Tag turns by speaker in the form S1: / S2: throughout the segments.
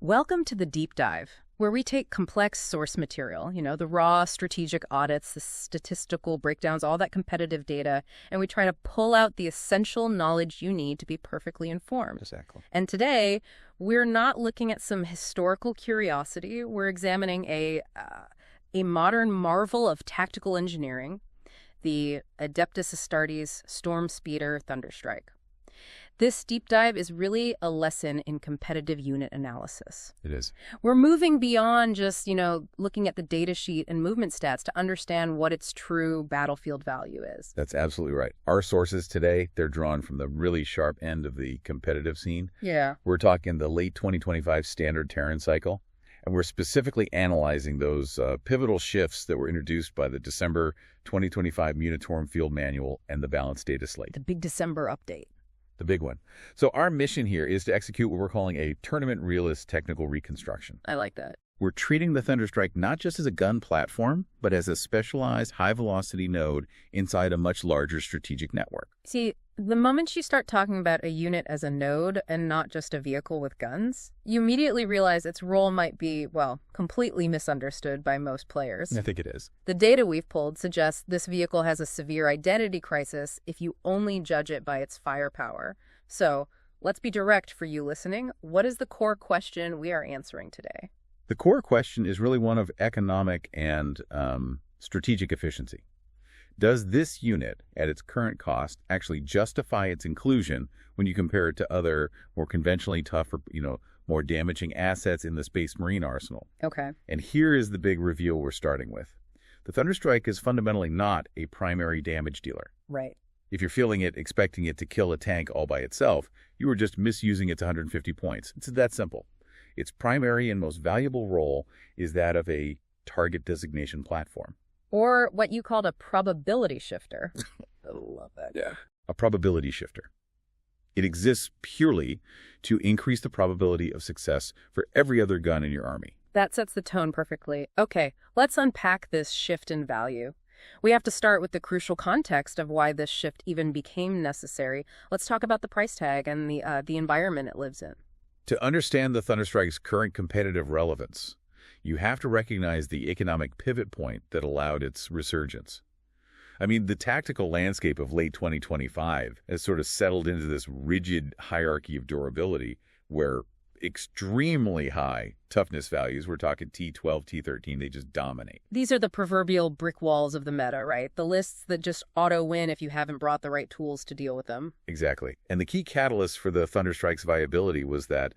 S1: Welcome to the Deep Dive, where we take complex source material, the raw strategic audits, the statistical breakdowns, all that competitive data, and we try to pull out the essential knowledge you need to be perfectly informed.
S2: Exactly.
S1: And today, we're not looking at some historical curiosity. We're examining a modern marvel of tactical engineering, the Adeptus Astartes Storm Speeder Thunderstrike. This deep dive is really a lesson in competitive unit analysis.
S2: It is.
S1: We're moving beyond just, looking at the data sheet and movement stats to understand what its true battlefield value is.
S2: That's absolutely right. Our sources today, they're drawn from the really sharp end of the competitive scene.
S1: Yeah.
S2: We're talking the late 2025 standard Terran cycle, and we're specifically analyzing those pivotal shifts that were introduced by the December 2025 Uniform Field Manual and the Balanced Data Slate.
S1: The big December update.
S2: The big one. So our mission here is to execute what we're calling a tournament realist technical reconstruction.
S1: I like that.
S2: We're treating the Thunderstrike not just as a gun platform, but as a specialized high-velocity node inside a much larger strategic network.
S1: See, the moment you start talking about a unit as a node and not just a vehicle with guns, you immediately realize its role might be, completely misunderstood by most players.
S2: I think it is.
S1: The data we've pulled suggests this vehicle has a severe identity crisis if you only judge it by its firepower. So, let's be direct for you listening. What is the core question we are answering today?
S2: The core question is really one of economic and strategic efficiency. Does this unit, at its current cost, actually justify its inclusion when you compare it to other more conventionally tougher, more damaging assets in the Space Marine arsenal?
S1: Okay.
S2: And here is the big reveal we're starting with. The Thunderstrike is fundamentally not a primary damage dealer.
S1: Right.
S2: If you're feeling it, expecting it to kill a tank all by itself, you are just misusing its 150 points. It's that simple. Its primary and most valuable role is that of a target designation platform.
S1: Or what you called a probability shifter.
S2: I love that. Yeah. A probability shifter. It exists purely to increase the probability of success for every other gun in your army.
S1: That sets the tone perfectly. Okay, let's unpack this shift in value. We have to start with the crucial context of why this shift even became necessary. Let's talk about the price tag and the environment it lives in.
S2: To understand the Thunderstrike's current competitive relevance, you have to recognize the economic pivot point that allowed its resurgence. I mean, the tactical landscape of late 2025 has sort of settled into this rigid hierarchy of durability where extremely high toughness values, we're talking T12, T13, they just dominate.
S1: These are the proverbial brick walls of the meta, right? The lists that just auto-win if you haven't brought the right tools to deal with them.
S2: Exactly. And the key catalyst for the Thunderstrike's viability was that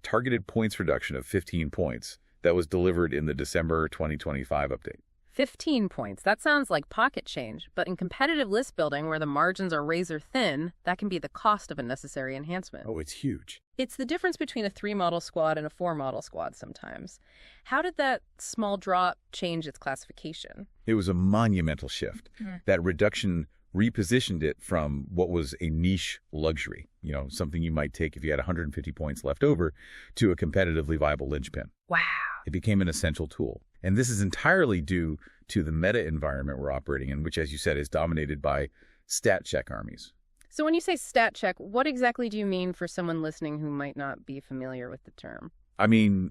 S2: targeted points reduction of 15 points that was delivered in the December 2025 update.
S1: 15 points. That sounds like pocket change, but in competitive list building where the margins are razor thin, that can be the cost of a necessary enhancement.
S2: Oh, it's huge.
S1: It's the difference between a 3-model squad and a 4-model squad sometimes. How did that small drop change its classification?
S2: It was a monumental shift. That reduction repositioned it from what was a niche luxury, something you might take if you had 150 points left over, to a competitively viable linchpin.
S1: Wow.
S2: It became an essential tool. And this is entirely due to the meta environment we're operating in, which, as you said, is dominated by stat check armies.
S1: So when you say stat check, what exactly do you mean for someone listening who might not be familiar with the term?
S2: I mean,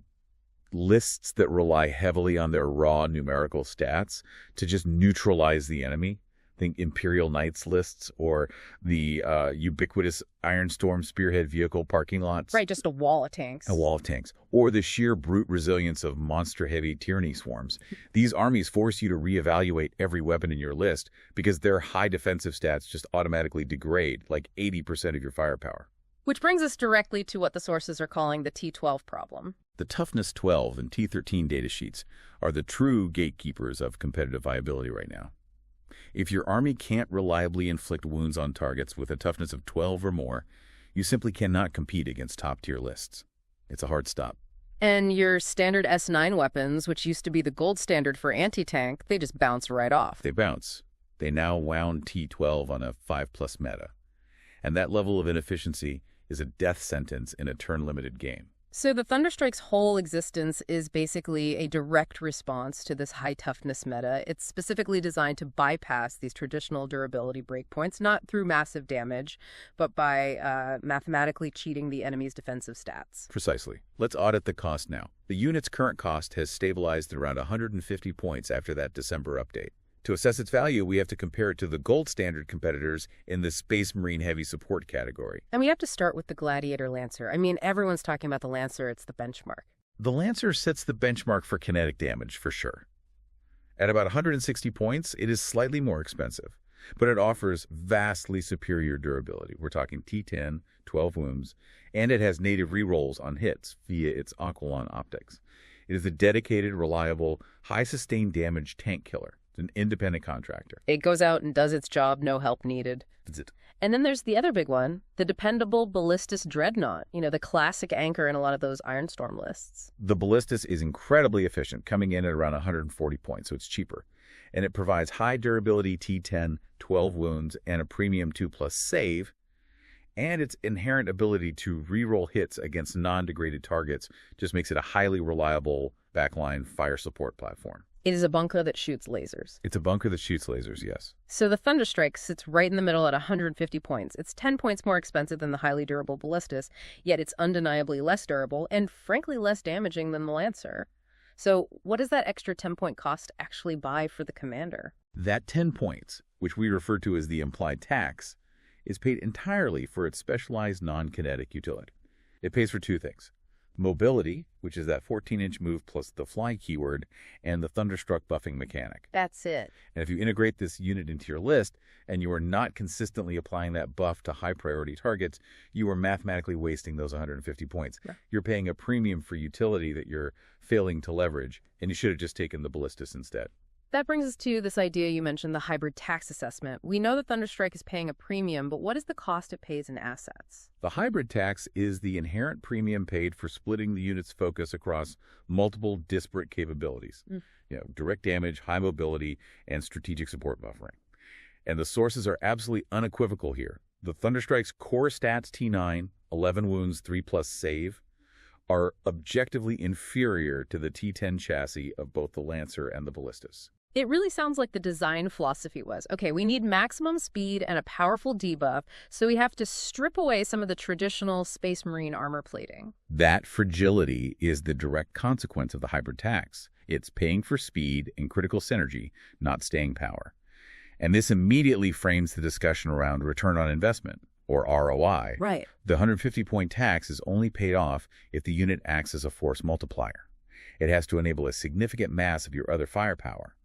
S2: lists that rely heavily on their raw numerical stats to just neutralize the enemy. Think Imperial Knights lists or the ubiquitous Ironstorm Spearhead vehicle parking lots.
S1: Right, just a wall of tanks.
S2: A wall of tanks. Or the sheer brute resilience of monster-heavy tyranny swarms. These armies force you to reevaluate every weapon in your list because their high defensive stats just automatically degrade like 80% of your firepower.
S1: Which brings us directly to what the sources are calling the T12 problem.
S2: The Toughness 12 and T13 datasheets are the true gatekeepers of competitive viability right now. If your army can't reliably inflict wounds on targets with a toughness of 12 or more, you simply cannot compete against top-tier lists. It's a hard stop.
S1: And your standard S9 weapons, which used to be the gold standard for anti-tank, they just bounce right off.
S2: They bounce. They now wound T12 on a 5+ meta. And that level of inefficiency is a death sentence in a turn-limited game.
S1: So the Thunderstrike's whole existence is basically a direct response to this high-toughness meta. It's specifically designed to bypass these traditional durability breakpoints, not through massive damage, but by mathematically cheating the enemy's defensive stats.
S2: Precisely. Let's audit the cost now. The unit's current cost has stabilized at around 150 points after that December update. To assess its value, we have to compare it to the gold standard competitors in the Space Marine heavy support category.
S1: And we have to start with the Gladiator Lancer. I mean, everyone's talking about the Lancer. It's the benchmark.
S2: The Lancer sets the benchmark for kinetic damage, for sure. At about 160 points, it is slightly more expensive, but it offers vastly superior durability. We're talking T10, 12 wounds, and it has native rerolls on hits via its Aquilon optics. It is a dedicated, reliable, high sustained damage tank killer. It's an independent contractor.
S1: It goes out and does its job, no help needed.
S2: That's it.
S1: And then there's the other big one, the dependable Ballistus Dreadnought, the classic anchor in a lot of those Ironstorm lists.
S2: The Ballistus is incredibly efficient, coming in at around 140 points, so it's cheaper. And it provides high durability T10, 12 wounds, and a premium 2+ save. And its inherent ability to reroll hits against non-degraded targets just makes it a highly reliable backline fire support platform.
S1: It is a bunker that shoots lasers.
S2: It's a bunker that shoots lasers, yes.
S1: So the Thunderstrike sits right in the middle at 150 points. It's 10 points more expensive than the highly durable Ballistus, yet it's undeniably less durable and frankly less damaging than the Lancer. So what does that extra 10-point cost actually buy for the commander?
S2: That 10 points, which we refer to as the implied tax, is paid entirely for its specialized non-kinetic utility. It pays for two things: mobility, which is that 14-inch move plus the fly keyword, and the Thunderstruck buffing mechanic.
S1: That's it.
S2: And if you integrate this unit into your list, and you are not consistently applying that buff to high-priority targets, you are mathematically wasting those 150 points.
S1: Yeah.
S2: You're paying a premium for utility that you're failing to leverage, and you should have just taken the Ballistus instead.
S1: That brings us to this idea you mentioned, the hybrid tax assessment. We know that Thunderstrike is paying a premium, but what is the cost it pays in assets?
S2: The hybrid tax is the inherent premium paid for splitting the unit's focus across multiple disparate capabilities. Direct damage, high mobility, and strategic support buffering. And the sources are absolutely unequivocal here. The Thunderstrike's core stats T9, 11 wounds, 3+ save, are objectively inferior to the T10 chassis of both the Lancer and the Ballistus.
S1: It really sounds like the design philosophy was, okay, we need maximum speed and a powerful debuff, so we have to strip away some of the traditional Space Marine armor plating.
S2: That fragility is the direct consequence of the hybrid tax. It's paying for speed and critical synergy, not staying power. And this immediately frames the discussion around return on investment, or ROI.
S1: Right.
S2: The 150-point tax is only paid off if the unit acts as a force multiplier. It has to enable a significant mass of your other firepower.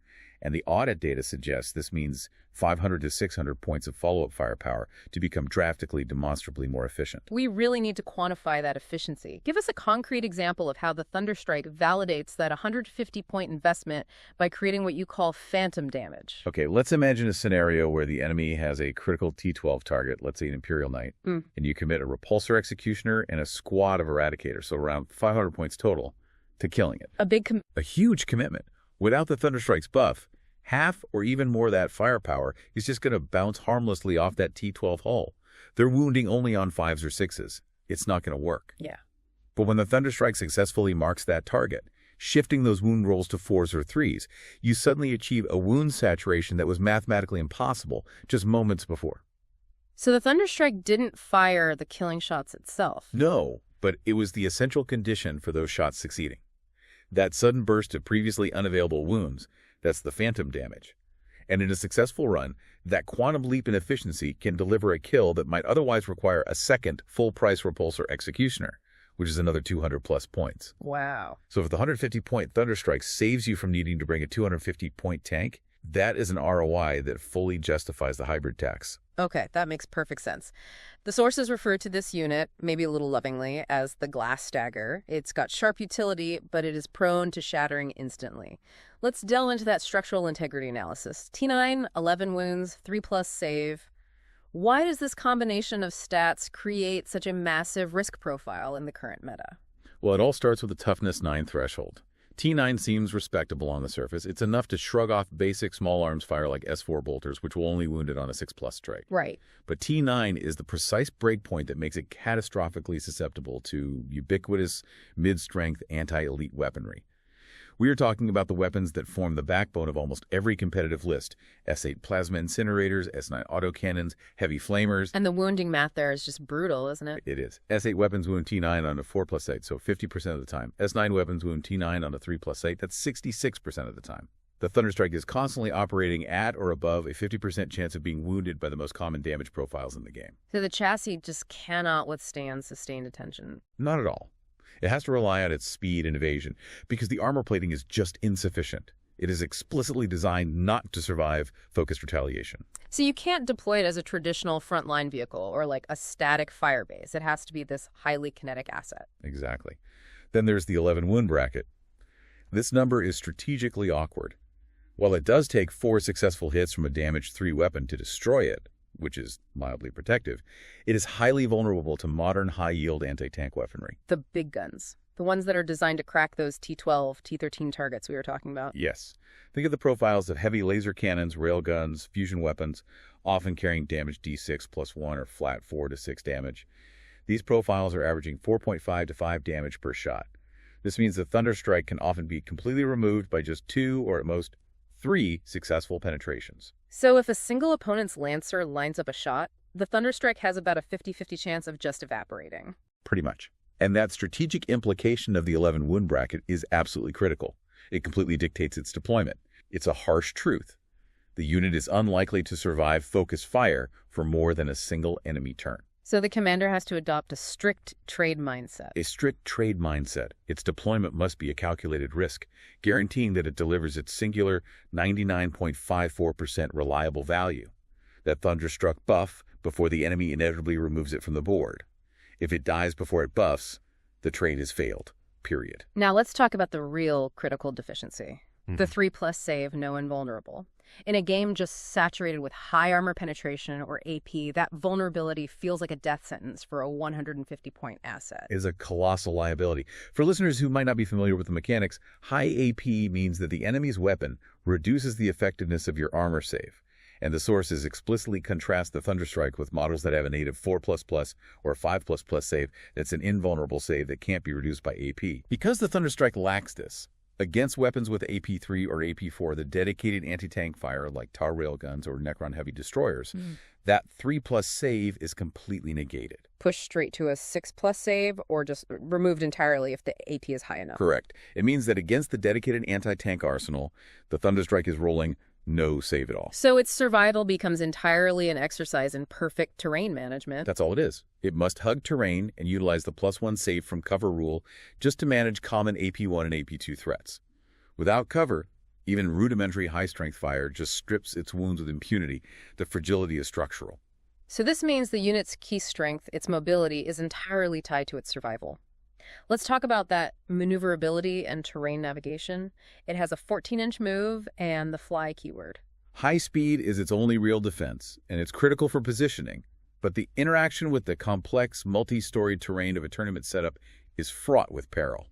S2: And the audit data suggests this means 500 to 600 points of follow-up firepower to become drastically, demonstrably more efficient.
S1: We really need to quantify that efficiency. Give us a concrete example of how the Thunderstrike validates that 150-point investment by creating what you call phantom damage.
S2: Okay, let's imagine a scenario where the enemy has a critical T12 target, let's say an Imperial Knight, and you commit a Repulsor Executioner and a squad of Eradicators, so around 500 points total, to killing it.
S1: A
S2: huge commitment. Without the Thunderstrike's buff, half or even more of that firepower is just going to bounce harmlessly off that T12 hull. They're wounding only on 5s or 6s. It's not going to work.
S1: Yeah.
S2: But when the Thunderstrike successfully marks that target, shifting those wound rolls to 4s or 3s, you suddenly achieve a wound saturation that was mathematically impossible just moments before.
S1: So the Thunderstrike didn't fire the killing shots itself.
S2: No, but it was the essential condition for those shots succeeding. That sudden burst of previously unavailable wounds, that's the phantom damage. And in a successful run, that quantum leap in efficiency can deliver a kill that might otherwise require a second full-price Repulsor Executioner, which is another 200+ points.
S1: Wow.
S2: So if the 150-point Thunderstrike saves you from needing to bring a 250-point tank, that is an ROI that fully justifies the hybrid tax.
S1: Okay, that makes perfect sense. The sources refer to this unit, maybe a little lovingly, as the Glass Stagger. It's got sharp utility, but it is prone to shattering instantly. Let's delve into that structural integrity analysis. T9, 11 wounds, 3+ save. Why does this combination of stats create such a massive risk profile in the current meta?
S2: Well, it all starts with the Toughness 9 threshold. T9 seems respectable on the surface. It's enough to shrug off basic small arms fire like S4 bolters, which will only wound it on a 6+ strike.
S1: Right.
S2: But T9 is the precise breakpoint that makes it catastrophically susceptible to ubiquitous mid-strength anti-elite weaponry. We are talking about the weapons that form the backbone of almost every competitive list. S8 plasma incinerators, S9 autocannons, heavy flamers.
S1: And the wounding math there is just brutal, isn't it?
S2: It is. S8 weapons wound T9 on a 4+8, so 50% of the time. S9 weapons wound T9 on a 3+8, that's 66% of the time. The Thunderstrike is constantly operating at or above a 50% chance of being wounded by the most common damage profiles in the game.
S1: So the chassis just cannot withstand sustained attention.
S2: Not at all. It has to rely on its speed and evasion because the armor plating is just insufficient. It is explicitly designed not to survive focused retaliation.
S1: So you can't deploy it as a traditional frontline vehicle or like a static fire base. It has to be this highly kinetic asset.
S2: Exactly. Then there's the 11 wound bracket. This number is strategically awkward. While it does take 4 successful hits from a damaged 3 weapon to destroy it, which is mildly protective, it is highly vulnerable to modern high-yield anti-tank weaponry.
S1: The big guns. The ones that are designed to crack those T12, T13 targets we were talking about.
S2: Yes. Think of the profiles of heavy laser cannons, railguns, fusion weapons, often carrying damage D6+1 or flat 4 to 6 damage. These profiles are averaging 4.5 to 5 damage per shot. This means the Thunderstrike can often be completely removed by just 2 or at most 3 successful penetrations.
S1: So if a single opponent's Lancer lines up a shot, the Thunderstrike has about a 50-50 chance of just evaporating.
S2: Pretty much. And that strategic implication of the 11 wound bracket is absolutely critical. It completely dictates its deployment. It's a harsh truth. The unit is unlikely to survive focused fire for more than a single enemy turn.
S1: So the commander has to adopt a strict trade mindset.
S2: A strict trade mindset. Its deployment must be a calculated risk, guaranteeing that it delivers its singular 99.54% reliable value. That Thunderstruck buff before the enemy inevitably removes it from the board. If it dies before it buffs, the trade has failed. Period.
S1: Now let's talk about the real critical deficiency. The 3+ save, no invulnerable. In a game just saturated with high armor penetration or AP, that vulnerability feels like a death sentence for a 150-point asset.
S2: Is a colossal liability. For listeners who might not be familiar with the mechanics, high AP means that the enemy's weapon reduces the effectiveness of your armor save. And the sources explicitly contrast the Thunderstrike with models that have a native 4++ or 5++ save that's an invulnerable save that can't be reduced by AP. Because the Thunderstrike lacks this, against weapons with AP3 or AP4, the dedicated anti-tank fire like TAR railguns or Necron heavy destroyers, that 3+ save is completely negated.
S1: Pushed straight to a 6+ save or just removed entirely if the AP is high enough.
S2: Correct. It means that against the dedicated anti-tank arsenal, the Thunderstrike is rolling no save at all.
S1: So its survival becomes entirely an exercise in perfect terrain management.
S2: That's all it is. It must hug terrain and utilize the +1 save from cover rule just to manage common AP1 and AP2 threats. Without cover, even rudimentary high-strength fire just strips its wounds with impunity. The fragility is structural.
S1: So this means the unit's key strength, its mobility, is entirely tied to its survival. Let's talk about that maneuverability and terrain navigation. It has a 14-inch move and the fly keyword.
S2: High speed is its only real defense, and it's critical for positioning. But the interaction with the complex, multi-storied terrain of a tournament setup is fraught with peril.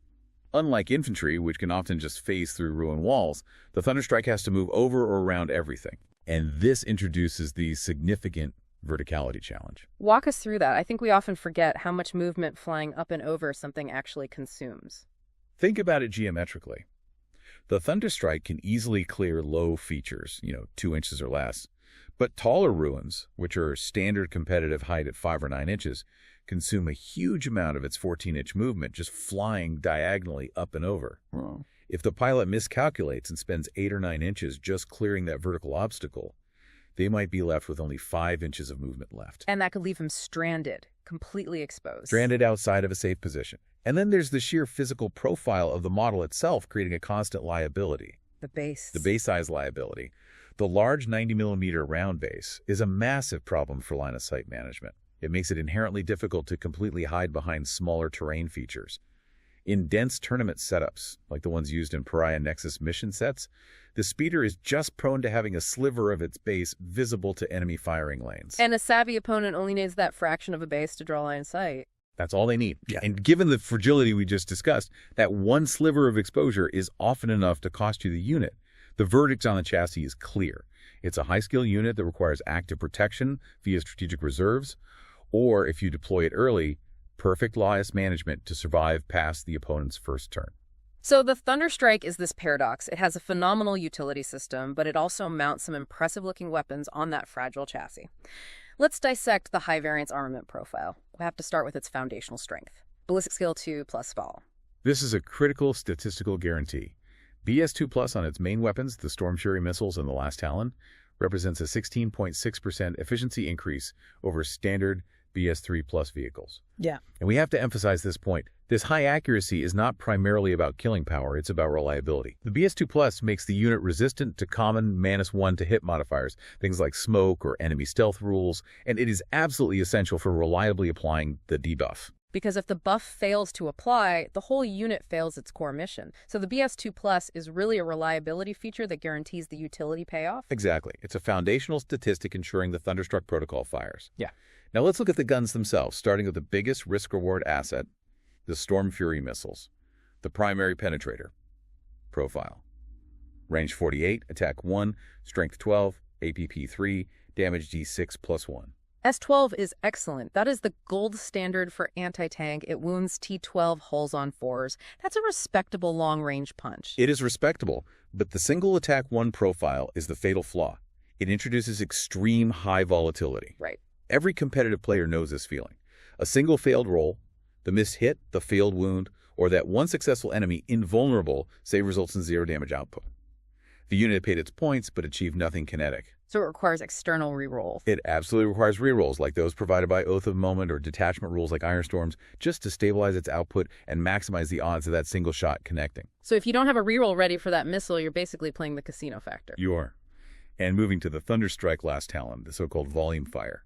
S2: Unlike infantry, which can often just phase through ruined walls, the Thunderstrike has to move over or around everything. And this introduces the significant verticality challenge.
S1: Walk us through that. I think we often forget how much movement flying up and over something actually consumes.
S2: Think about it geometrically. The Thunderstrike can easily clear low features, 2 inches or less. But taller ruins, which are standard competitive height at 5 or 9 inches, consume a huge amount of its 14-inch movement just flying diagonally up and over.
S3: Wow.
S2: If the pilot miscalculates and spends 8 or 9 inches just clearing that vertical obstacle, they might be left with only 5 inches of movement left.
S1: And that could leave him stranded, completely exposed.
S2: Stranded outside of a safe position. And then there's the sheer physical profile of the model itself, creating a constant liability.
S1: The base.
S2: The base size liability. The large 90mm round base is a massive problem for line-of-sight management. It makes it inherently difficult to completely hide behind smaller terrain features. In dense tournament setups, like the ones used in Pariah Nexus mission sets, the speeder is just prone to having a sliver of its base visible to enemy firing lanes.
S1: And a savvy opponent only needs that fraction of a base to draw line of sight.
S2: That's all they need.
S3: Yeah.
S2: And given the fragility we just discussed, that one sliver of exposure is often enough to cost you the unit. The verdict on the chassis is clear. It's a high-skill unit that requires active protection via strategic reserves, or if you deploy it early, perfect Laius management to survive past the opponent's first turn.
S1: So the Thunderstrike is this paradox. It has a phenomenal utility system, but it also mounts some impressive-looking weapons on that fragile chassis. Let's dissect the high-variance armament profile. We'll have to start with its foundational strength. Ballistic skill 2 plus fall.
S2: This is a critical statistical guarantee. BS2 Plus on its main weapons, the Storm Fury missiles and the Last Talon, represents a 16.6% efficiency increase over standard BS3 Plus vehicles.
S3: Yeah.
S2: And we have to emphasize this point. This high accuracy is not primarily about killing power, it's about reliability. The BS2 Plus makes the unit resistant to common -1 to hit modifiers, things like smoke or enemy stealth rules, and it is absolutely essential for reliably applying the debuff.
S1: Because if the buff fails to apply, the whole unit fails its core mission. So the BS2 Plus is really a reliability feature that guarantees the utility payoff?
S2: Exactly. It's a foundational statistic ensuring the Thunderstruck protocol fires.
S3: Yeah.
S2: Now let's look at the guns themselves, starting with the biggest risk-reward asset, the Storm Fury missiles. The primary penetrator profile. Range 48, attack 1, strength 12, APP 3, damage D6 plus 1.
S1: S12 is excellent. That is the gold standard for anti-tank. It wounds T12 hulls on 4s. That's a respectable long-range punch.
S2: It is respectable, but the single attack 1 profile is the fatal flaw. It introduces extreme high volatility.
S1: Right.
S2: Every competitive player knows this feeling. A single failed roll, the missed hit, the failed wound, or that one successful enemy invulnerable, say, results in 0 damage output. The unit paid its points, but achieved nothing kinetic.
S1: So it requires external rerolls.
S2: It absolutely requires rerolls, like those provided by Oath of Moment or detachment rules like Ironstorms, just to stabilize its output and maximize the odds of that single shot connecting.
S1: So if you don't have a reroll ready for that missile, you're basically playing the casino factor.
S2: You are. And moving to the Thunderstrike Last Talon, the so-called volume fire.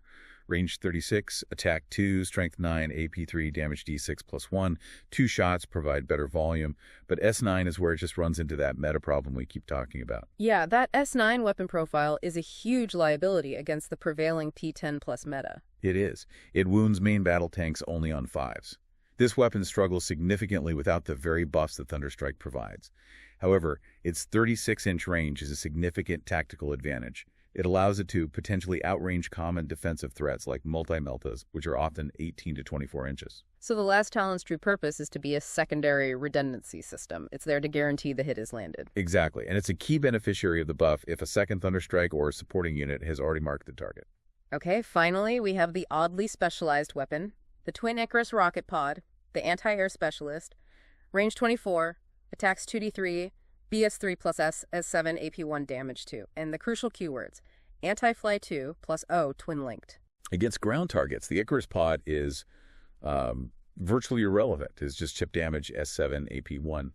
S2: Range 36, attack 2, strength 9, AP 3, damage D6 plus 1. 2 shots provide better volume, but S9 is where it just runs into that meta problem we keep talking about.
S1: Yeah, that S9 weapon profile is a huge liability against the prevailing P10 plus meta.
S2: It is. It wounds main battle tanks only on 5s. This weapon struggles significantly without the very buffs that Thunderstrike provides. However, its 36-inch range is a significant tactical advantage. It allows it to potentially outrange common defensive threats like multi-meltas, which are often 18 to 24 inches.
S1: So the Last Talon's true purpose is to be a secondary redundancy system. It's there to guarantee the hit is landed.
S2: Exactly, and it's a key beneficiary of the buff if a second Thunderstrike or a supporting unit has already marked the target.
S1: Okay, finally, we have the oddly specialized weapon, the Twin Icarus Rocket Pod, the Anti-Air Specialist, range 24, attacks 2d3, BS3 plus S7 AP1 damage 2, and the crucial keywords, anti-fly 2 plus O twin-linked.
S2: Against ground targets, the Icarus Pod is virtually irrelevant. It's just chip damage S7 AP1.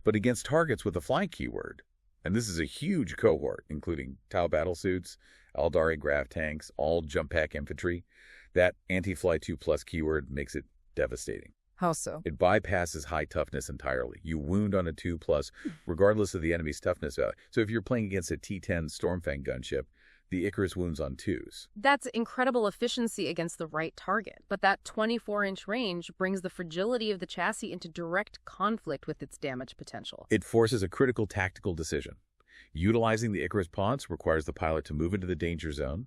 S2: But against targets with the fly keyword, and this is a huge cohort, including Tau battlesuits, Aldari Graf tanks, all jump pack infantry, that anti-fly 2 plus keyword makes it devastating.
S3: How so?
S2: It bypasses high toughness entirely. You wound on a 2+, regardless of the enemy's toughness value. So if you're playing against a T10 Stormfang gunship, the Icarus wounds on 2s.
S1: That's incredible efficiency against the right target, but that 24-inch range brings the fragility of the chassis into direct conflict with its damage potential.
S2: It forces a critical tactical decision. Utilizing the Icarus pods requires the pilot to move into the danger zone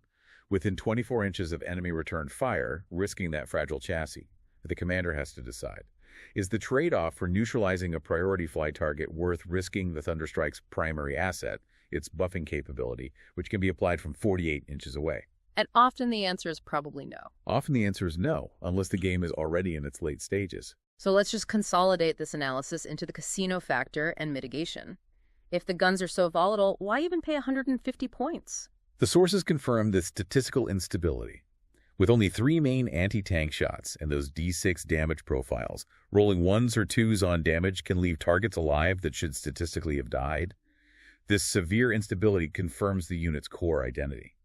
S2: within 24 inches of enemy returned fire, risking that fragile chassis. The commander has to decide. Is the trade-off for neutralizing a priority fly target worth risking the Thunderstrike's primary asset, its buffing capability, which can be applied from 48 inches away?
S1: And often the answer is probably no.
S2: Often the answer is no, unless the game is already in its late stages.
S1: So let's just consolidate this analysis into the casino factor and mitigation. If the guns are so volatile, why even pay 150 points?
S2: The sources confirm the statistical instability. With only 3 main anti-tank shots and those D6 damage profiles, rolling 1s or 2s on damage can leave targets alive that should statistically have died. This severe instability confirms the unit's core identity.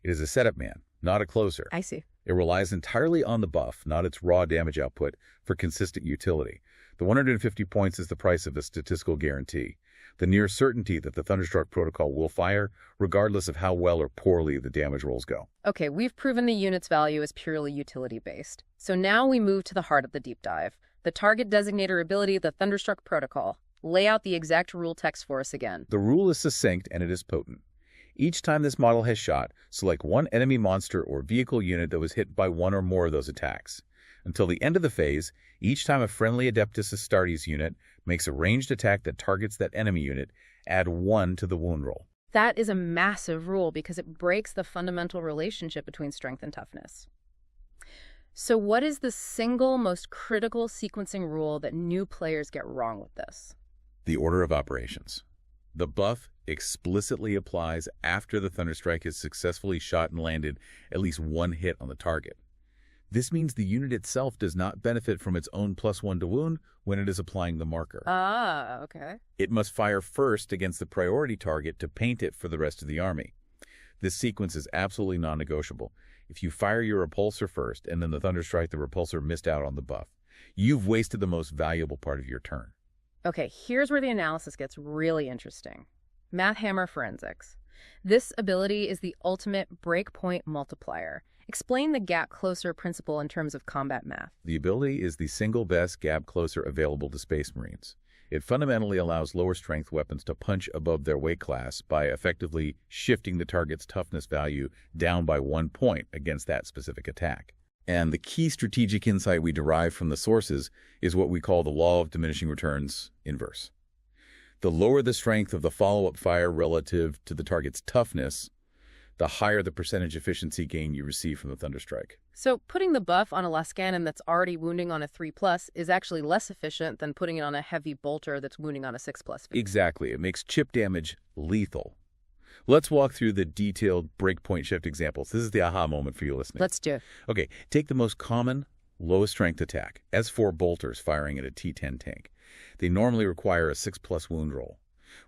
S2: It is a setup man, not a closer.
S1: I see.
S2: It relies entirely on the buff, not its raw damage output, for consistent utility. The 150 points is the price of a statistical guarantee. The near certainty that the Thunderstruck protocol will fire, regardless of how well or poorly the damage rolls go.
S1: Okay, we've proven the unit's value is purely utility-based. So now we move to the heart of the deep dive. The target designator ability of the Thunderstruck protocol. Lay out the exact rule text for us again.
S2: The rule is succinct and it is potent. Each time this model has shot, select one enemy monster or vehicle unit that was hit by one or more of those attacks. Until the end of the phase, each time a friendly Adeptus Astartes unit makes a ranged attack that targets that enemy unit, add 1 to the wound roll.
S1: That is a massive rule because it breaks the fundamental relationship between strength and toughness. So what is the single most critical sequencing rule that new players get wrong with this?
S2: The order of operations. The buff explicitly applies after the Thunderstrike has successfully shot and landed at least one hit on the target. This means the unit itself does not benefit from its own +1 to wound when it is applying the marker.
S1: Ah, okay.
S2: It must fire first against the priority target to paint it for the rest of the army. This sequence is absolutely non-negotiable. If you fire your repulsor first and then the Thunderstrike, the repulsor missed out on the buff. You've wasted the most valuable part of your turn.
S1: Okay, here's where the analysis gets really interesting. Mathhammer forensics. This ability is the ultimate breakpoint multiplier. Explain the gap closer principle in terms of combat math.
S2: The ability is the single best gap closer available to Space Marines. It fundamentally allows lower strength weapons to punch above their weight class by effectively shifting the target's toughness value down by 1 point against that specific attack. And the key strategic insight we derive from the sources is what we call the law of diminishing returns inverse. The lower the strength of the follow-up fire relative to the target's toughness, the higher the percentage efficiency gain you receive from the Thunderstrike.
S1: So putting the buff on a Lascannon that's already wounding on a 3+ is actually less efficient than putting it on a heavy bolter that's wounding on a 6+.
S2: Exactly. It makes chip damage lethal. Let's walk through the detailed breakpoint shift examples. This is the aha moment for you listening.
S1: Let's do it.
S2: Okay, take the most common lowest strength attack, S4 bolters firing at a T10 tank. They normally require a 6+ wound roll.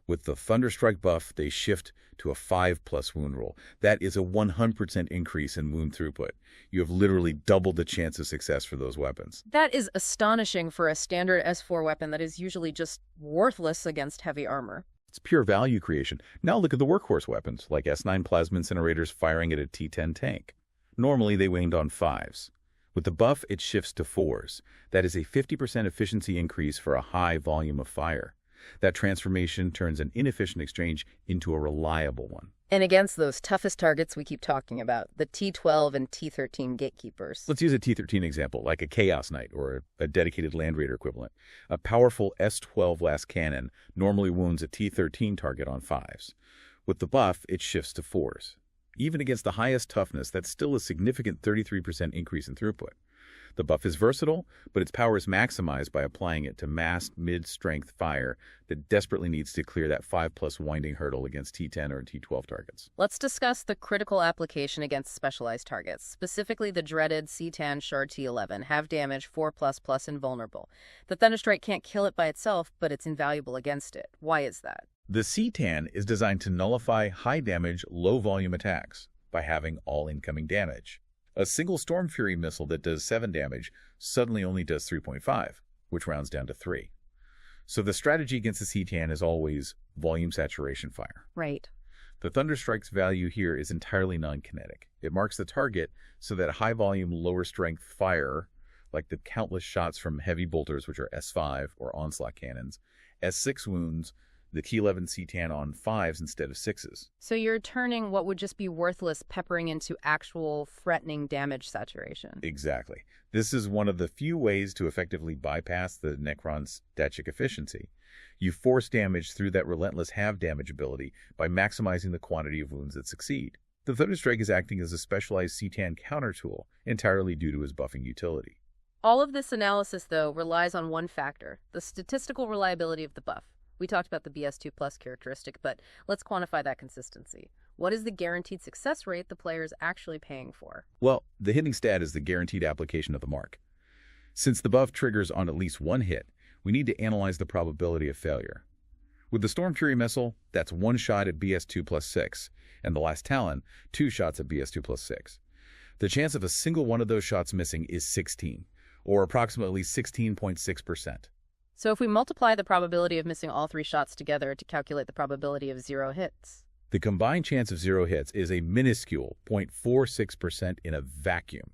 S2: With the Thunderstrike buff, they shift to a 5+ wound roll. That is a 100% increase in wound throughput. You have literally doubled the chance of success for those weapons.
S1: That is astonishing for a standard S4 weapon that is usually just worthless against heavy armor.
S2: It's pure value creation. Now look at the workhorse weapons, like S9 plasma incinerators firing at a T10 tank. Normally they wound on 5s. With the buff, it shifts to 4s. That is a 50% efficiency increase for a high volume of fire. That transformation turns an inefficient exchange into a reliable one.
S1: And against those toughest targets we keep talking about, the T12 and T13 gatekeepers.
S2: Let's use a T13 example, like a Chaos Knight or a dedicated Land Raider equivalent. A powerful S12 Lascannon normally wounds a T13 target on 5s. With the buff, it shifts to 4s. Even against the highest toughness, that's still a significant 33% increase in throughput. The buff is versatile, but its power is maximized by applying it to massed mid-strength fire that desperately needs to clear that 5+ winding hurdle against T10 or T12 targets.
S1: Let's discuss the critical application against specialized targets, specifically the dreaded C10 Shard T11, have damage 4++ invulnerable. The Thunderstrike can't kill it by itself, but it's invaluable against it. Why is that?
S2: The C10 is designed to nullify high-damage, low-volume attacks by having all incoming damage. A single Storm Fury missile that does 7 damage suddenly only does 3.5, which rounds down to 3. So the strategy against the C10 is always volume saturation fire.
S1: Right.
S2: The Thunderstrike's value here is entirely non-kinetic. It marks the target so that high-volume, lower-strength fire, like the countless shots from heavy bolters, which are S5 or onslaught cannons, S6 wounds the T11 C10 on 5s instead of 6s.
S1: So you're turning what would just be worthless peppering into actual threatening damage saturation.
S2: Exactly. This is one of the few ways to effectively bypass the Necron's static efficiency. You force damage through that relentless have damage ability by maximizing the quantity of wounds that succeed. The Thunderstrike is acting as a specialized C10 counter tool, entirely due to his buffing utility.
S1: All of this analysis, though, relies on one factor, the statistical reliability of the buff. We talked about the BS2+ characteristic, but let's quantify that consistency. What is the guaranteed success rate the player is actually paying for?
S2: Well, the hitting stat is the guaranteed application of the mark. Since the buff triggers on at least one hit, we need to analyze the probability of failure. With the Storm Fury missile, that's 1 shot at BS2+6, and the last Talon, 2 shots at BS2+6. The chance of a single one of those shots missing is 16, or approximately 16.6%.
S1: So if we multiply the probability of missing all 3 shots together to calculate the probability of 0 hits.
S2: The combined chance of 0 hits is a minuscule 0.46% in a vacuum.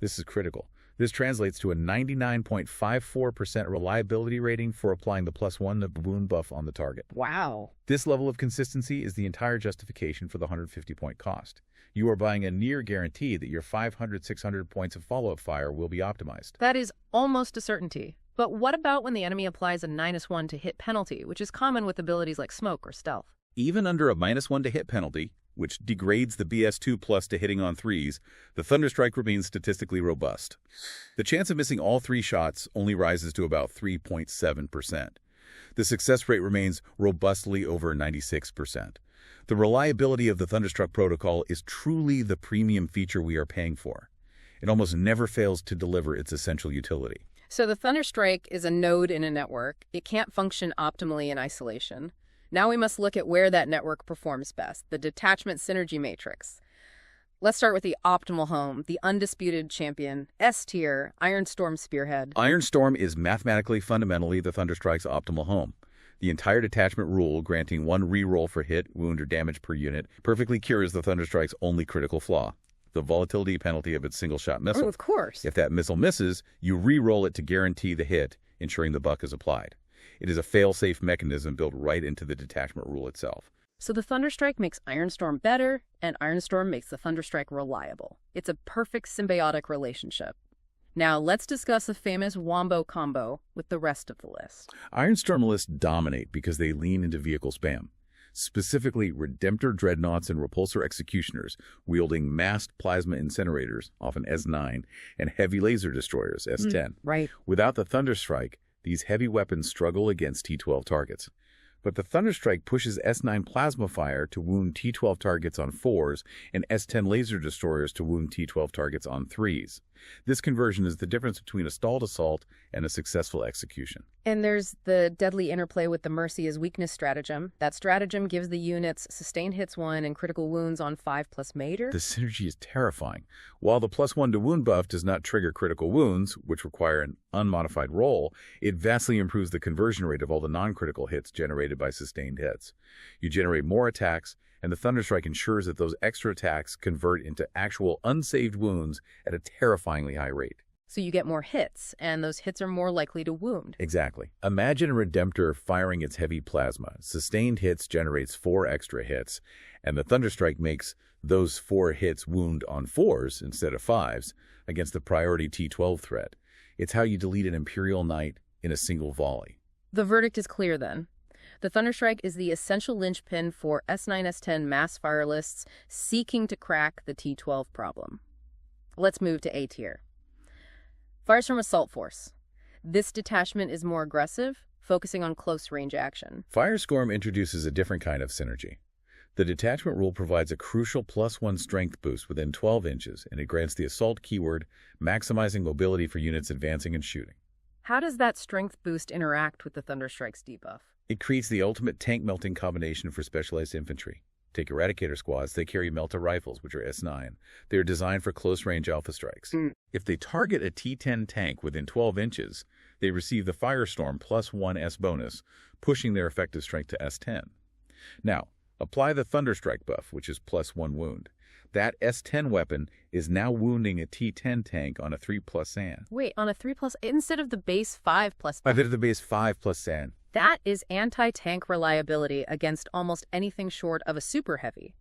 S2: This is critical. This translates to a 99.54% reliability rating for applying the +1 to wound buff on the target.
S1: Wow.
S2: This level of consistency is the entire justification for the 150-point cost. You are buying a near guarantee that your 500-600 points of follow-up fire will be optimized.
S1: That is almost a certainty. But what about when the enemy applies a -1 to hit penalty, which is common with abilities like smoke or stealth?
S2: Even under a -1 to hit penalty, which degrades the BS2 plus to hitting on 3s, the Thunderstrike remains statistically robust. The chance of missing all 3 shots only rises to about 3.7%. The success rate remains robustly over 96%. The reliability of the Thunderstruck protocol is truly the premium feature we are paying for. It almost never fails to deliver its essential utility.
S1: So the Thunderstrike is a node in a network. It can't function optimally in isolation. Now we must look at where that network performs best, the detachment synergy matrix. Let's start with the optimal home, the undisputed champion, S-tier, Ironstorm Spearhead.
S2: Ironstorm is mathematically fundamentally the Thunderstrike's optimal home. The entire detachment rule, granting 1 reroll for hit, wound, or damage per unit, perfectly cures the Thunderstrike's only critical flaw, the volatility penalty of its single-shot missile.
S1: Oh, of course.
S2: If that missile misses, you re-roll it to guarantee the hit, ensuring the buck is applied. It is a fail-safe mechanism built right into the detachment rule itself.
S1: So the Thunderstrike makes Ironstorm better, and Ironstorm makes the Thunderstrike reliable. It's a perfect symbiotic relationship. Now let's discuss the famous Wombo combo with the rest of the list.
S2: Ironstorm lists dominate because they lean into vehicle spam. Specifically, Redemptor Dreadnoughts and Repulsor Executioners, wielding massed plasma incinerators, often S9, and heavy laser destroyers, S10.
S1: Right.
S2: Without the Thunderstrike, these heavy weapons struggle against T12 targets. But the Thunderstrike pushes S9 plasma fire to wound T12 targets on 4s and S10 laser destroyers to wound T12 targets on 3s. This conversion is the difference between a stalled assault and a successful execution.
S1: And there's the deadly interplay with the Mercy as weakness stratagem. That stratagem gives the units sustained hits 1 and critical wounds on 5+ Mater.
S2: The synergy is terrifying. While the +1 to wound buff does not trigger critical wounds, which require an unmodified roll, it vastly improves the conversion rate of all the non-critical hits generated by sustained hits. You generate more attacks, and the Thunderstrike ensures that those extra attacks convert into actual unsaved wounds at a terrifyingly high rate.
S1: So you get more hits, and those hits are more likely to wound.
S2: Exactly. Imagine a Redemptor firing its heavy plasma. Sustained hits generates 4 extra hits, and the Thunderstrike makes those 4 hits wound on 4s instead of 5s against the priority T12 threat. It's how you delete an Imperial Knight in a single volley.
S1: The verdict is clear then. The Thunderstrike is the essential linchpin for S9 S10 mass fire lists seeking to crack the T12 problem. Let's move to A tier. Firestorm Assault Force. This detachment is more aggressive, focusing on close-range action.
S2: Firestorm introduces a different kind of synergy. The detachment rule provides a crucial +1 strength boost within 12 inches, and it grants the assault keyword, maximizing mobility for units advancing and shooting.
S1: How does that strength boost interact with the Thunderstrike's debuff?
S2: It creates the ultimate tank-melting combination for specialized infantry. Take Eradicator squads, they carry Melta rifles, which are S9. They are designed for close-range alpha strikes. If they target a T10 tank within 12 inches, they receive the Firestorm +1 S bonus, pushing their effective strength to S10. Now, apply the Thunderstrike buff, which is +1 wound. That S10 weapon is now wounding a T10 tank on a 3+ SAN.
S1: Wait, on a 3+, instead of the base 5+?
S2: Instead of the base 5+ SAN.
S1: That is anti-tank reliability against almost anything short of a super heavy.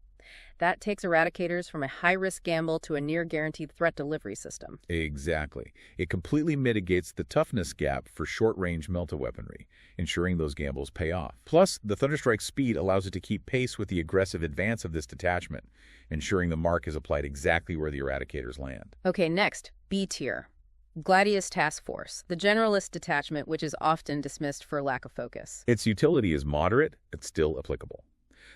S1: That takes Eradicators from a high-risk gamble to a near-guaranteed threat delivery system.
S2: Exactly. It completely mitigates the toughness gap for short-range Melta weaponry, ensuring those gambles pay off. Plus, the Thunderstrike's speed allows it to keep pace with the aggressive advance of this detachment, ensuring the mark is applied exactly where the Eradicators land.
S1: Okay, next, B tier. Gladius Task Force, the generalist detachment which is often dismissed for lack of focus.
S2: Its utility is moderate, but still applicable.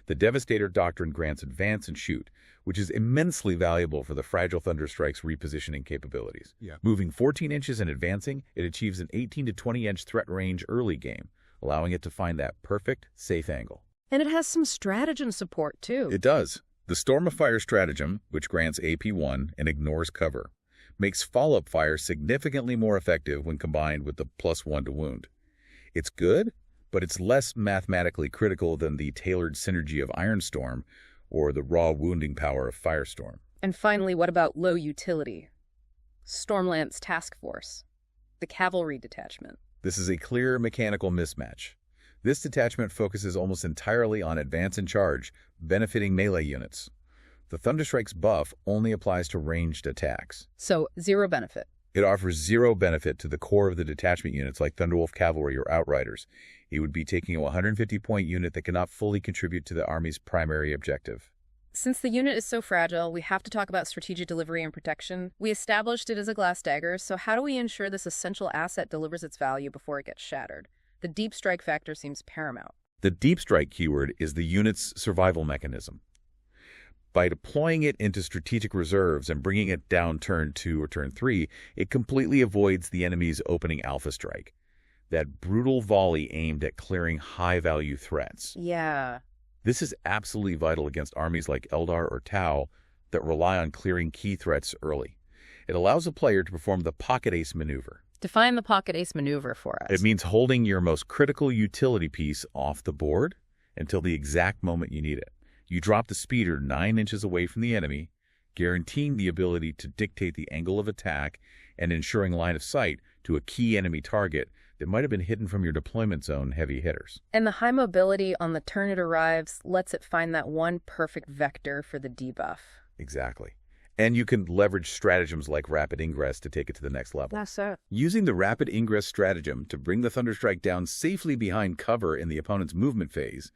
S2: The Devastator Doctrine grants advance and shoot, which is immensely valuable for the fragile Thunderstrike's repositioning capabilities. Moving 14 inches and advancing, it achieves an 18 to 20-inch threat range early game, allowing it to find that perfect, safe angle.
S1: And it has some stratagem support, too.
S2: It does. The Storm of Fire stratagem, which grants AP1 and ignores cover, makes follow-up fire significantly more effective when combined with the +1 to wound. It's good, but it's less mathematically critical than the tailored synergy of Ironstorm or the raw wounding power of Firestorm.
S1: And finally, what about low utility? Stormlance Task Force, the cavalry detachment.
S2: This is a clear mechanical mismatch. This detachment focuses almost entirely on advance and charge, benefiting melee units. The Thunderstrike's buff only applies to ranged attacks.
S1: So, zero benefit.
S2: It offers zero benefit to the core of the detachment units like Thunderwolf Cavalry or Outriders. It would be taking a 150-point unit that cannot fully contribute to the Army's primary objective.
S1: Since the unit is so fragile, we have to talk about strategic delivery and protection. We established it as a glass dagger, so how do we ensure this essential asset delivers its value before it gets shattered? The deep strike factor seems paramount.
S2: The deep strike keyword is the unit's survival mechanism. By deploying it into strategic reserves and bringing it down turn 2 or turn 3, it completely avoids the enemy's opening alpha strike, that brutal volley aimed at clearing high-value threats.
S1: Yeah.
S2: This is absolutely vital against armies like Eldar or Tau that rely on clearing key threats early. It allows a player to perform the pocket ace maneuver.
S1: Define the pocket ace maneuver for us.
S2: It means holding your most critical utility piece off the board until the exact moment you need it. You drop the speeder 9 inches away from the enemy, guaranteeing the ability to dictate the angle of attack and ensuring line of sight to a key enemy target that might have been hidden from your deployment zone heavy hitters.
S1: And the high mobility on the turn it arrives lets it find that one perfect vector for the debuff.
S2: Exactly. And you can leverage stratagems like rapid ingress to take it to the next level.
S1: That's it.
S2: Using the rapid ingress stratagem to bring the Thunderstrike down safely behind cover in the opponent's movement phase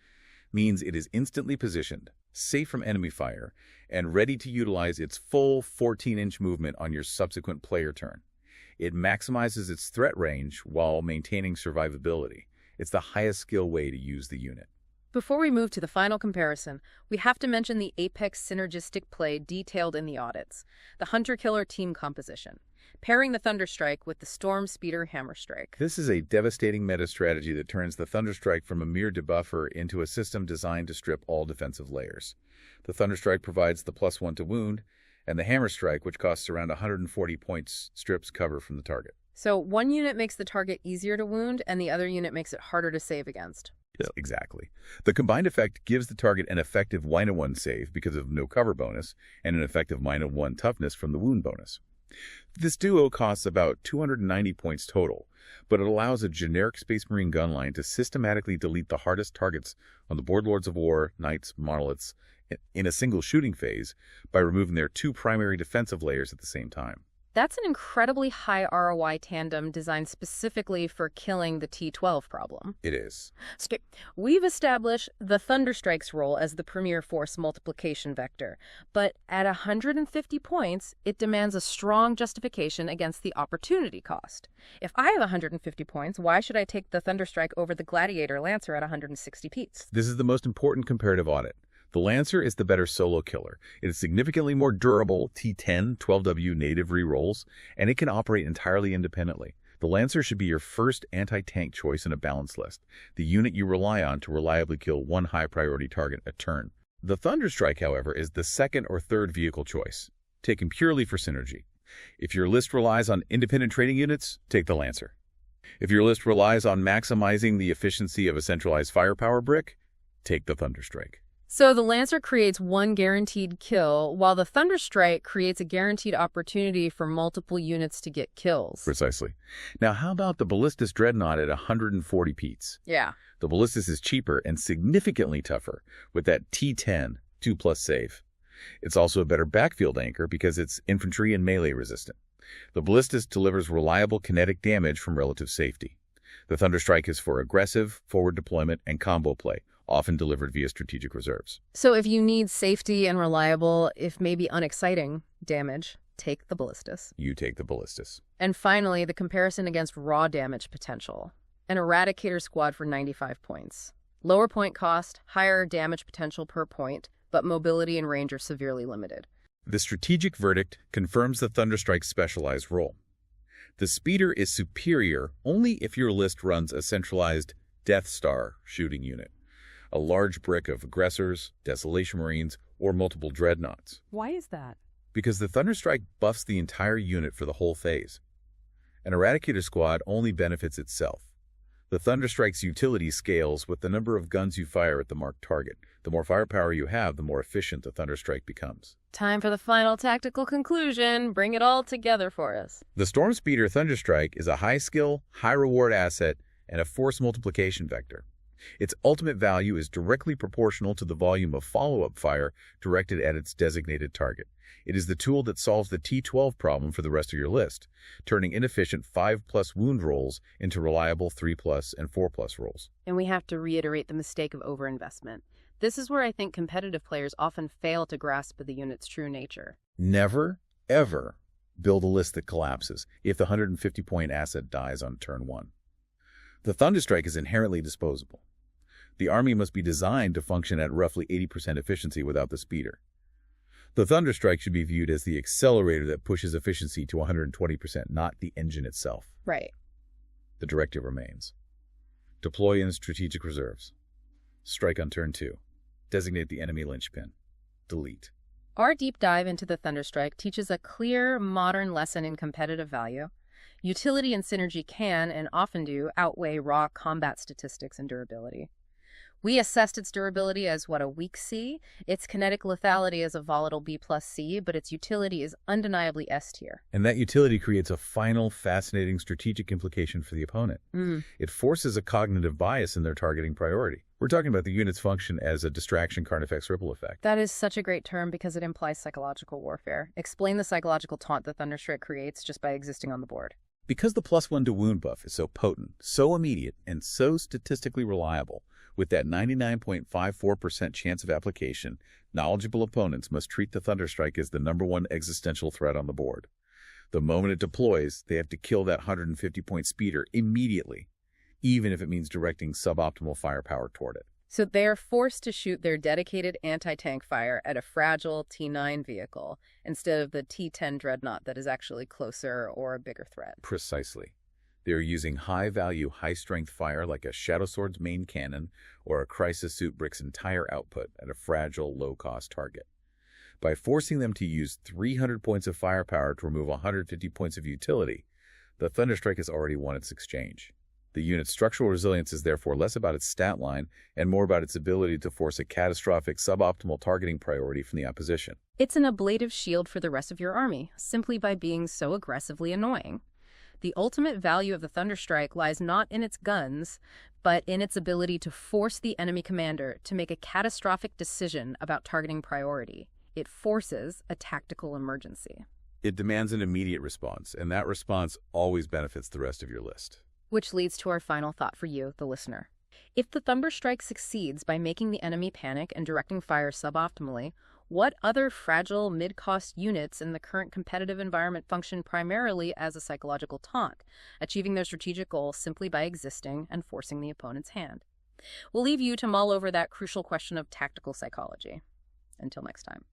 S2: means it is instantly positioned, safe from enemy fire, and ready to utilize its full 14-inch movement on your subsequent player turn. It maximizes its threat range while maintaining survivability. It's the highest skill way to use the unit.
S1: Before we move to the final comparison, we have to mention the apex synergistic play detailed in the audits, the Hunter-Killer team composition, pairing the Thunderstrike with the Storm Speeder Hammerstrike.
S2: This is a devastating meta strategy that turns the Thunderstrike from a mere debuffer into a system designed to strip all defensive layers. The Thunderstrike provides the +1 to wound, and the Hammerstrike, which costs around 140 points, strips cover from the target.
S1: So one unit makes the target easier to wound, and the other unit makes it harder to save against.
S2: Yes, exactly. The combined effect gives the target an effective -1 save because of no cover bonus, and an effective -1 toughness from the wound bonus. This duo costs about 290 points total, but it allows a generic Space Marine gunline to systematically delete the hardest targets on the board Lords of War, Knights, Monoliths in a single shooting phase by removing their 2 primary defensive layers at the same time.
S1: That's an incredibly high ROI tandem designed specifically for killing the T12 problem.
S2: It is.
S1: So, we've established the Thunderstrike's role as the premier force multiplication vector, but at 150 points, it demands a strong justification against the opportunity cost. If I have 150 points, why should I take the Thunderstrike over the Gladiator Lancer at 160 peats?
S2: This is the most important comparative audit. The Lancer is the better solo killer. It is significantly more durable T10 12W native rerolls, and it can operate entirely independently. The Lancer should be your first anti-tank choice in a balanced list, the unit you rely on to reliably kill one high-priority target a turn. The Thunderstrike, however, is the second or third vehicle choice, taken purely for synergy. If your list relies on independent trading units, take the Lancer. If your list relies on maximizing the efficiency of a centralized firepower brick, take the Thunderstrike.
S1: So the Lancer creates one guaranteed kill, while the Thunderstrike creates a guaranteed opportunity for multiple units to get kills.
S2: Precisely. Now, how about the Ballistus Dreadnought at 140 peats?
S1: Yeah.
S2: The Ballistus is cheaper and significantly tougher with that T10 2+ save. It's also a better backfield anchor because it's infantry and melee resistant. The Ballistus delivers reliable kinetic damage from relative safety. The Thunderstrike is for aggressive, forward deployment, and combo play, often delivered via strategic reserves.
S1: So if you need safety and reliable, if maybe unexciting, damage, take the Ballistus.
S2: You take the Ballistus.
S1: And finally, the comparison against raw damage potential. An Eradicator squad for 95 points. Lower point cost, higher damage potential per point, but mobility and range are severely limited.
S2: The strategic verdict confirms the Thunderstrike's specialized role. The Speeder is superior only if your list runs a centralized Death Star shooting unit, a large brick of aggressors, Desolation Marines, or multiple dreadnoughts.
S1: Why is that?
S2: Because the Thunderstrike buffs the entire unit for the whole phase. An Eradicator squad only benefits itself. The Thunderstrike's utility scales with the number of guns you fire at the marked target. The more firepower you have, the more efficient the Thunderstrike becomes.
S1: Time for the final tactical conclusion. Bring it all together for us.
S2: The Storm Speeder Thunderstrike is a high-skill, high-reward asset and a force multiplication vector. Its ultimate value is directly proportional to the volume of follow-up fire directed at its designated target. It is the tool that solves the T12 problem for the rest of your list, turning inefficient 5+ wound rolls into reliable 3+ and 4+ rolls.
S1: And we have to reiterate the mistake of overinvestment. This is where I think competitive players often fail to grasp the unit's true nature.
S2: Never, ever build a list that collapses if the 150-point asset dies on turn 1. The Thunderstrike is inherently disposable. The army must be designed to function at roughly 80% efficiency without the speeder. The Thunderstrike should be viewed as the accelerator that pushes efficiency to 120%, not the engine itself.
S1: Right.
S2: The directive remains. Deploy in strategic reserves. Strike on turn 2. Designate the enemy linchpin. Delete.
S1: Our deep dive into the Thunderstrike teaches a clear, modern lesson in competitive value. Utility and synergy can, and often do, outweigh raw combat statistics and durability. We assessed its durability as, a weak C, its kinetic lethality as a volatile B+C, but its utility is undeniably S tier.
S2: And that utility creates a final, fascinating strategic implication for the opponent. It forces a cognitive bias in their targeting priority. We're talking about the unit's function as a distraction Carnifex ripple effect.
S1: That is such a great term because it implies psychological warfare. Explain the psychological taunt the Thunderstrike creates just by existing on the board.
S2: Because the +1 to wound buff is so potent, so immediate, and so statistically reliable, with that 99.54% chance of application, knowledgeable opponents must treat the Thunderstrike as the #1 existential threat on the board. The moment it deploys, they have to kill that 150-point speeder immediately, even if it means directing suboptimal firepower toward it.
S1: So they're forced to shoot their dedicated anti-tank fire at a fragile T9 vehicle instead of the T10 dreadnought that is actually closer or a bigger threat.
S2: Precisely. They're using high-value, high-strength fire like a Shadow Sword's main cannon or a Crisis Suit brick's entire output at a fragile, low-cost target. By forcing them to use 300 points of firepower to remove 150 points of utility, the Thunderstrike has already won its exchange. The unit's structural resilience is therefore less about its stat line and more about its ability to force a catastrophic, suboptimal targeting priority from the opposition.
S1: It's an ablative shield for the rest of your army, simply by being so aggressively annoying. The ultimate value of the Thunderstrike lies not in its guns, but in its ability to force the enemy commander to make a catastrophic decision about targeting priority. It forces a tactical emergency.
S2: It demands an immediate response, and that response always benefits the rest of your list.
S1: Which leads to our final thought for you, the listener. If the Thunderstrike succeeds by making the enemy panic and directing fire suboptimally, what other fragile, mid-cost units in the current competitive environment function primarily as a psychological taunt, achieving their strategic goal simply by existing and forcing the opponent's hand? We'll leave you to mull over that crucial question of tactical psychology. Until next time.